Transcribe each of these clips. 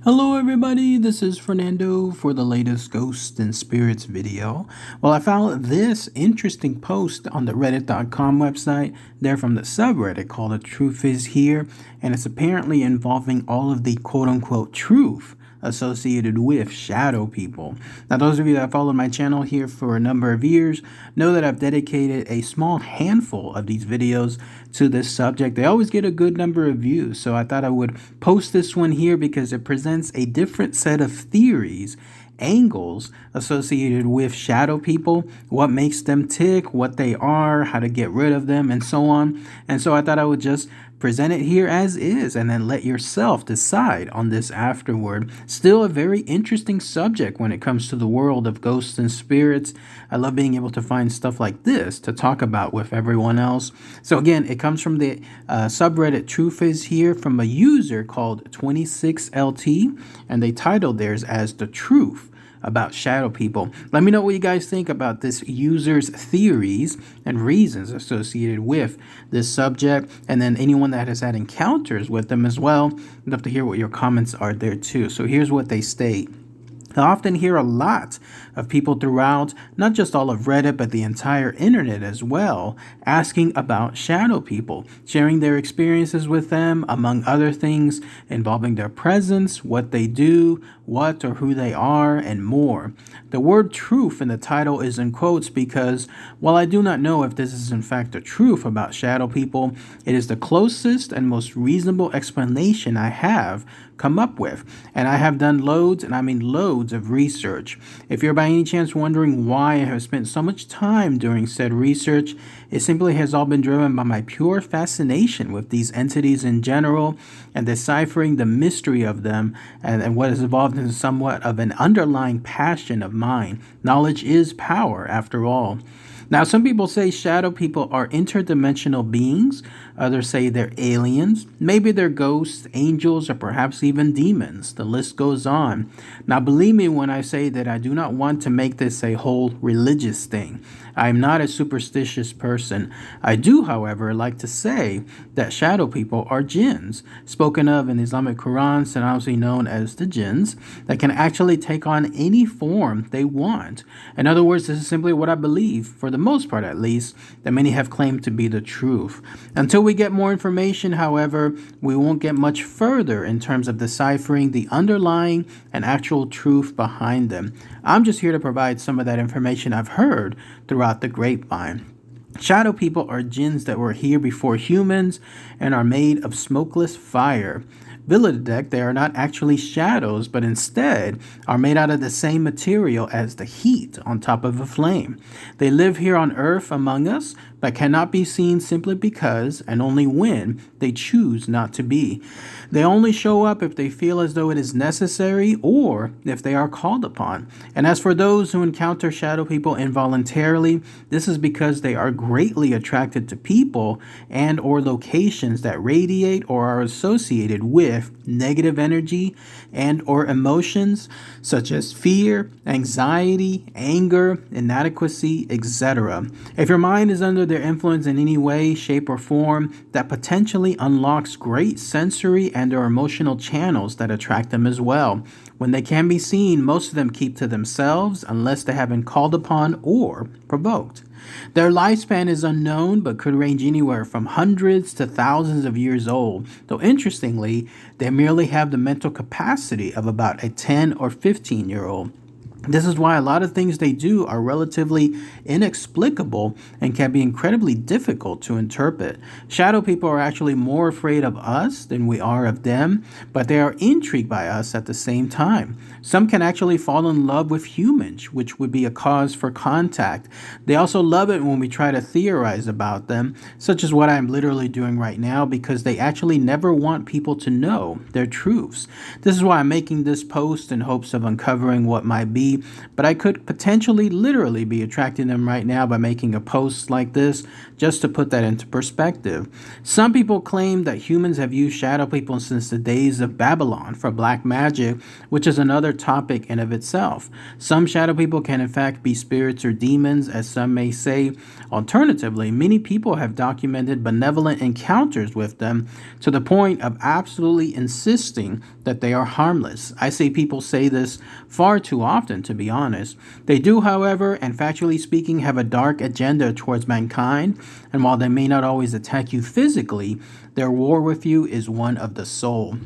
Hello everybody, this is Fernando for the latest Ghosts and Spirits video. Well, I found this interesting post on the reddit.com website. They're from the subreddit called The Truth Is Here, and it's apparently involving all of the quote-unquote truth associated with shadow people. Now, those of you that followed my channel here for a number of years know that I've dedicated a small handful of these videos to this subject. They always get a good number of views, so I thought I would post this one here because it presents a different set of theories, angles associated with shadow people, what makes them tick, what they are, how to get rid of them, and so on. And so I thought I would just present it here as is and then let yourself decide on this afterward. Still a very interesting subject when it comes to the world of ghosts and spirits. I love being able to find stuff like this to talk about with everyone else. So again, it comes from the subreddit Truth Is Here from a user called 26LT, and they titled theirs as The Truth about shadow people. Let me know what you guys think about this user's theories and reasons associated with this subject, and then anyone that has had encounters with them as well. I'd love to hear what your comments are there too. So here's what they state. I often hear a lot of people throughout, not just all of Reddit, but the entire internet as well, asking about shadow people, sharing their experiences with them, among other things involving their presence, what they do, what or who they are, and more. The word truth in the title is in quotes because, while I do not know if this is in fact the truth about shadow people, it is the closest and most reasonable explanation I have come up with. And I have done loads, and I mean loads of research. If you're by any chance wondering why I have spent so much time doing said research, it simply has all been driven by my pure fascination with these entities in general and deciphering the mystery of them, and what has evolved into somewhat of an underlying passion of mine. Knowledge is power, after all. Now, some people say shadow people are interdimensional beings. Others say they're aliens. Maybe they're ghosts, angels, or perhaps even demons. The list goes on. Now, believe me when I say that I do not want to make this a whole religious thing. I am not a superstitious person. I do, however, like to say that shadow people are jinns, spoken of in Islamic Quran, synonymously known as the jinns, that can actually take on any form they want. In other words, this is simply what I believe, for the most part at least, that many have claimed to be the truth. Until we get more information, however, we won't get much further in terms of deciphering the underlying and actual truth behind them. I'm just here to provide some of that information I've heard throughout the grapevine. Shadow people are jinns that were here before humans and are made of smokeless fire. Villadek, they are not actually shadows, but instead are made out of the same material as the heat on top of a flame. They live here on earth among us, but cannot be seen simply because, and only when, they choose not to be. They only show up if they feel as though it is necessary or if they are called upon. And as for those who encounter shadow people involuntarily, this is because they are greatly attracted to people and or locations that radiate or are associated with negative energy and or emotions such as fear, anxiety, anger, inadequacy, etc. If your mind is under their influence in any way, shape, or form, that potentially unlocks great sensory and or emotional channels that attract them as well. When they can be seen, most of them keep to themselves unless they have been called upon or provoked. Their lifespan is unknown, but could range anywhere from hundreds to thousands of years old, though interestingly, they merely have the mental capacity of about a 10 or 15-year-old. This is why a lot of things they do are relatively inexplicable and can be incredibly difficult to interpret. Shadow people are actually more afraid of us than we are of them, but they are intrigued by us at the same time. Some can actually fall in love with humans, which would be a cause for contact. They also love it when we try to theorize about them, such as what I'm literally doing right now, because they actually never want people to know their truths. This is why I'm making this post in hopes of uncovering what might be be, but I could potentially literally be attracting them right now by making a post like this, just to put that into perspective. Some people claim that humans have used shadow people since the days of Babylon for black magic, which is another topic in of itself. Some shadow people can in fact be spirits or demons, as some may say. Alternatively, many people have documented benevolent encounters with them to the point of absolutely insisting that they are harmless. I see people say this far too often, to be honest. They do, however, and factually speaking, have a dark agenda towards mankind, and while they may not always attack you physically, their war with you is one of the soul.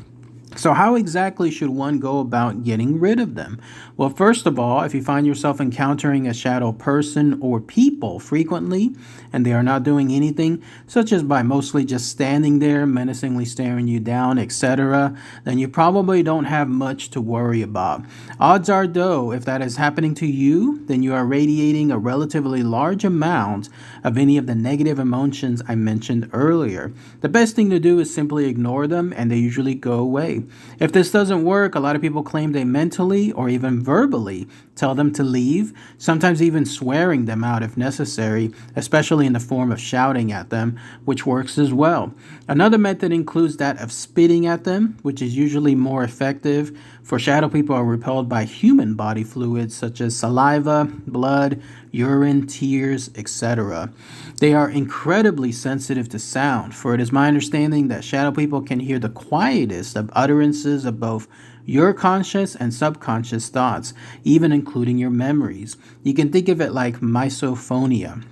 So how exactly should one go about getting rid of them? Well, first of all, if you find yourself encountering a shadow person or people frequently and they are not doing anything, such as by mostly just standing there, menacingly staring you down, etc., then you probably don't have much to worry about. Odds are, though, if that is happening to you, then you are radiating a relatively large amount of any of the negative emotions I mentioned earlier. The best thing to do is simply ignore them, and they usually go away. If this doesn't work, a lot of people claim they mentally or even verbally tell them to leave, sometimes even swearing them out if necessary, especially in the form of shouting at them, which works as well. Another method includes that of spitting at them, which is usually more effective, for shadow people are repelled by human body fluids such as saliva, blood, urine, tears, etc. They are incredibly sensitive to sound, for it is my understanding that shadow people can hear the quietest of utterances of both your conscious and subconscious thoughts, even including your memories. You can think of it like misophonia.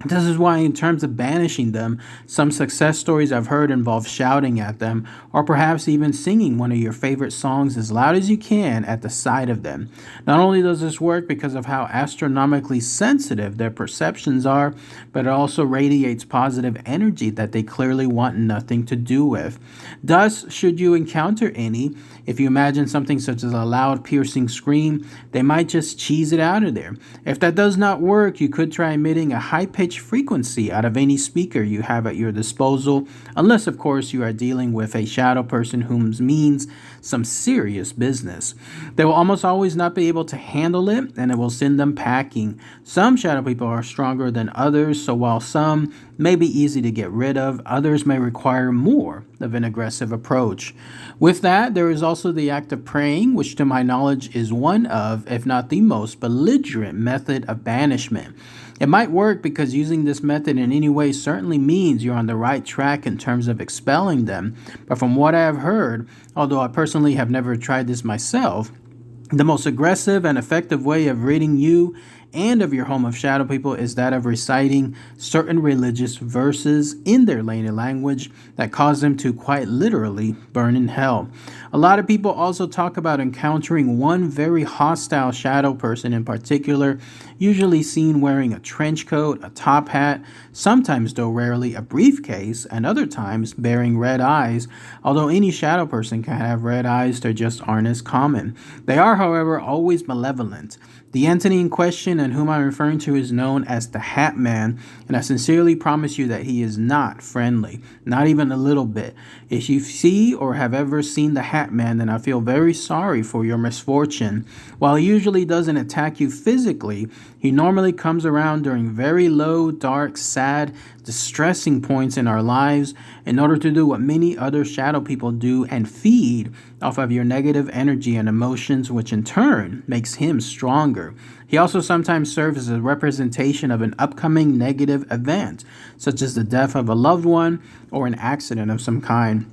This is why, in terms of banishing them, some success stories I've heard involve shouting at them, or perhaps even singing one of your favorite songs as loud as you can at the sight of them. Not only does this work because of how astronomically sensitive their perceptions are, but it also radiates positive energy that they clearly want nothing to do with. Thus, should you encounter any, if you imagine something such as a loud, piercing scream, they might just cheese it out of there. If that does not work, you could try emitting a high-pitched frequency out of any speaker you have at your disposal, unless, of course, you are dealing with a shadow person whom means some serious business. They will almost always not be able to handle it, and it will send them packing. Some shadow people are stronger than others, so while some may be easy to get rid of, others may require more of an aggressive approach. With that, there is also the act of praying, which to my knowledge is one of, if not the most belligerent method of banishment. It might work because using this method in any way certainly means you're on the right track in terms of expelling them, but from what I have heard, although I personally have never tried this myself, the most aggressive and effective way of ridding you and of your home of shadow people is that of reciting certain religious verses in their native language that cause them to quite literally burn in hell. A lot of people also talk about encountering one very hostile shadow person in particular, usually seen wearing a trench coat, a top hat, sometimes, though rarely, a briefcase, and other times bearing red eyes. Although any shadow person can have red eyes, they just aren't as common. They are, however, always malevolent. The entity in question and whom I'm referring to is known as the Hat Man, and I sincerely promise you that he is not friendly, not even a little bit. If you see or have ever seen the Hat Man, then I feel very sorry for your misfortune. While he usually doesn't attack you physically, he normally comes around during very low, dark, sad, distressing points in our lives in order to do what many other shadow people do and feed off of your negative energy and emotions, which in turn makes him stronger. He also sometimes serves as a representation of an upcoming negative event, such as the death of a loved one or an accident of some kind.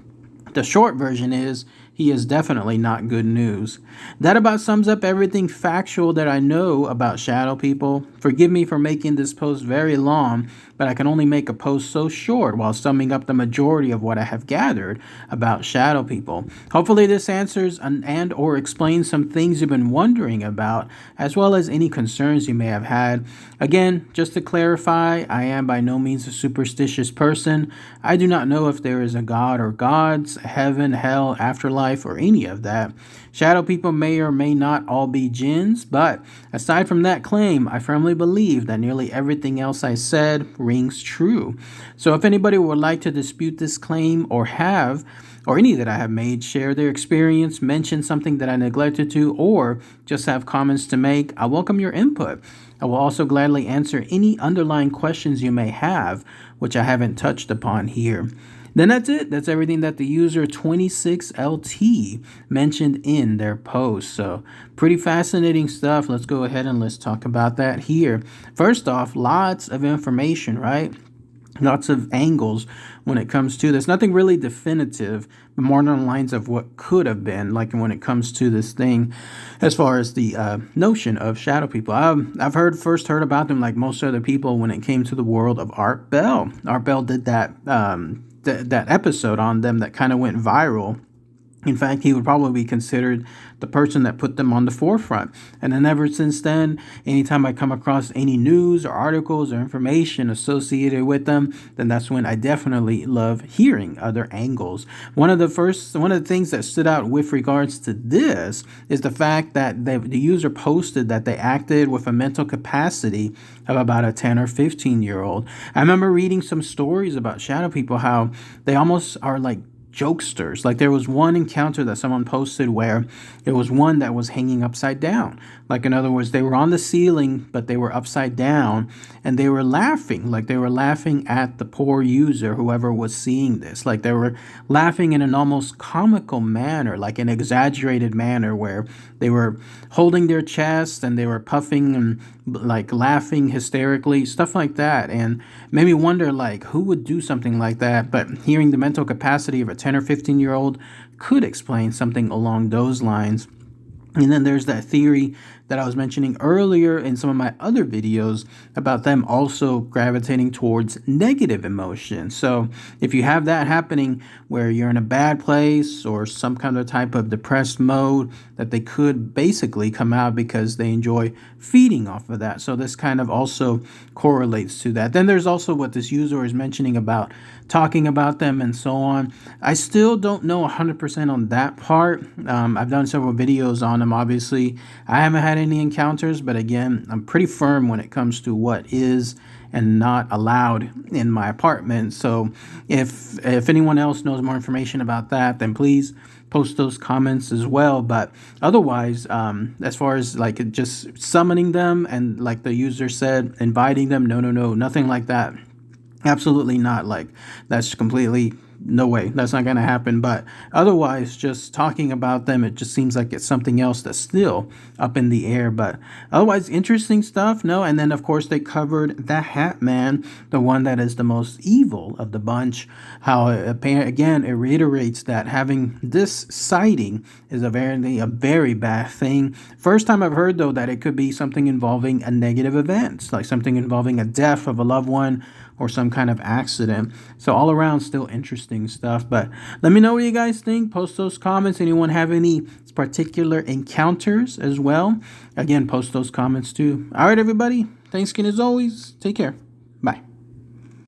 The short version is, he is definitely not good news. That about sums up everything factual that I know about shadow people. Forgive me for making this post very long, but I can only make a post so short while summing up the majority of what I have gathered about shadow people. Hopefully this answers and or explains some things you've been wondering about, as well as any concerns you may have had. Again, just to clarify, I am by no means a superstitious person. I do not know if there is a God or gods, heaven, hell, afterlife, or any of that. Shadow people may or may not all be jinns, but aside from that claim, I firmly believe that nearly everything else I said rings true. So if anybody would like to dispute this claim or have or any that I have made, share their experience, mention something that I neglected to, or just have comments to make, I welcome your input. I will also gladly answer any underlying questions you may have, which I haven't touched upon here. Then that's it. That's everything that the user 26LT mentioned in their post. So pretty fascinating stuff. Let's go ahead and let's talk about that here. First off, lots of information, right? Lots of angles when it comes to this. Nothing really definitive, but more on the lines of what could have been, like when it comes to this thing, as far as the notion of shadow people. I've first heard about them like most other people when it came to the world of Art Bell. Art Bell did that that episode on them that kind of went viral. In fact, he would probably be considered the person that put them on the forefront. And then ever since then, anytime I come across any news or articles or information associated with them, then that's when I definitely love hearing other angles. One of the things that stood out with regards to this is the fact that the user posted that they acted with a mental capacity of about a 10 or 15-year-old. I remember reading some stories about shadow people, how they almost are like jokesters. Like there was one encounter that someone posted where it was one that was hanging upside down. Like in other words, they were on the ceiling, but they were upside down and they were laughing. Like they were laughing at the poor user, whoever was seeing this. Like they were laughing in an almost comical manner, like an exaggerated manner where they were holding their chest and they were puffing and like laughing hysterically, stuff like that. And made me wonder like who would do something like that. But hearing the mental capacity of a 10 or 15-year-old could explain something along those lines. And then there's that theory that I was mentioning earlier in some of my other videos about them also gravitating towards negative emotions. So if you have that happening where you're in a bad place or some kind of type of depressed mode, that they could basically come out because they enjoy feeding off of that. So this kind of also correlates to that. Then there's also what this user is mentioning about talking about them and so on. I still don't know 100% on that part. I've done several videos on them. Obviously, I haven't had any encounters, but again, I'm pretty firm when it comes to what is and not allowed in my apartment. So if anyone else knows more information about that, then please post those comments as well. But otherwise, as far as like just summoning them and like the user said, inviting them, no, nothing like that. Absolutely not. Like that's completely no way. That's not going to happen. But otherwise, just talking about them, it just seems like it's something else that's still up in the air. But otherwise, interesting stuff. No. And then, of course, they covered the Hat Man, the one that is the most evil of the bunch. How, again, it reiterates that having this sighting is a very bad thing. First time I've heard, though, that it could be something involving a negative event, like something involving a death of a loved one or some kind of accident. So all around still interesting stuff. But let me know what you guys think. Post those comments. Anyone have any particular encounters as well? Again, post those comments too. All right, everybody. Thanks again as always. Take care.